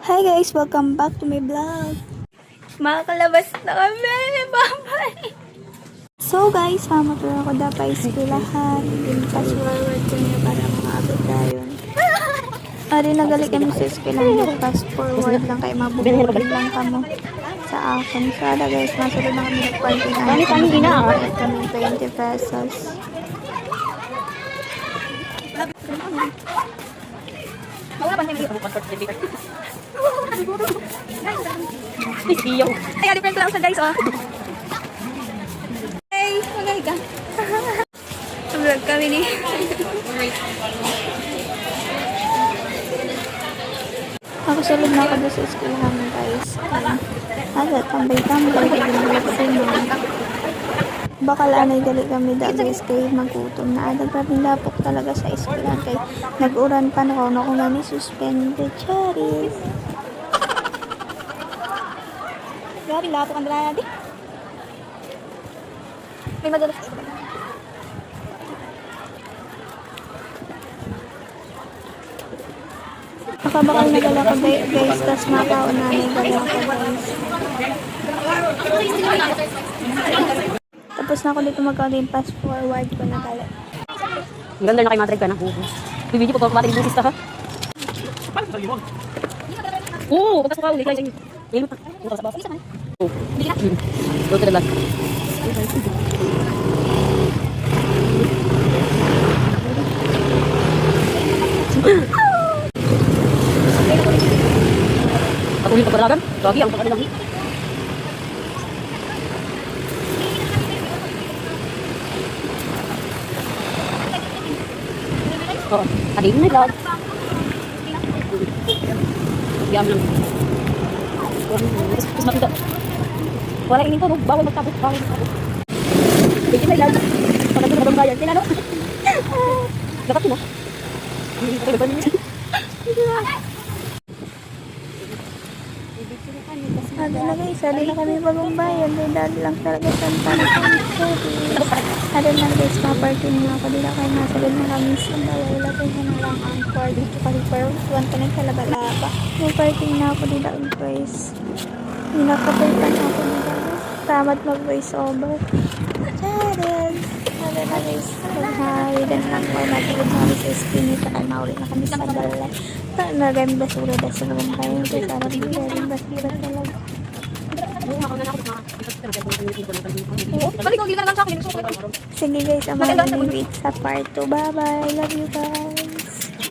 Hi guys! Welcome back to my vlog. Makakalabas na kami! Bye-bye! So guys, mamotor ako dapat iskilahan. Fast forward ko niya para makaabot tayo. Ari nagali kami sa iskilahan. Fast forward lang kayo. Mabubuhin lang kamo sa akin. So ada guys, masunod na kami nag-parking. Kami 20 pesos. Wala pa niya mag-passport certificate. Iyo. Ay, different lang siya guys, oh. Hey, magay ka. Vlog kami ni. Ako sulod na ako sa eskwelahan guys. Ada tambay-tambay baka lanay dali kami da guys kay magutom na ada grabe lapok talaga sa eskwelahan kay nag-uran pa na ako nga ni suspended charis. Grabe lapok ang draya di. May madalas sa eskwelahan. Makabakal na gala ko guys tas makaon na gala ko guys. Tapos na ako dito mag-count fast forward ko na kala. Ang ganda na kay Madrid ka na. Bibili po pa kumatin busis ta ha. Oo, pagkas ko ulit lang sa inyo. Ayun pa. Ano sa baba? Oh. Hindi na. Go to the left. Ako ulit pagkalagan. Lagi ang pagkalagan. Oh, ading na vlog. Diam lang. Terus makita. Wala ini to, bawal magtabot, bawal magtabot. Bigyan na lang. Pagka na bang bayan, kailan no? Dapat mo. Ano na guys, ano na kami bagong bayan. Dahil lang talaga sa ano na guys, maparking na ako. Dila kayo nasalod na kami sa bawal. Ilagay na na lang ang car dito kasi parang ko na sa laba-laba. May parking na ako dila guys. Hinakapalitan ako dila. Tamad mag-voice over. Charan! Ano na guys, maghawidan lang ko. Natulog na kami sa skinny. Takal na ulit na kami sa balay. Nagayang basura dahil sa naman tayo. Kasi parang nagayang basura talaga. Sige guys, amahan ni Wait sa part 2. Bye bye. Love you guys.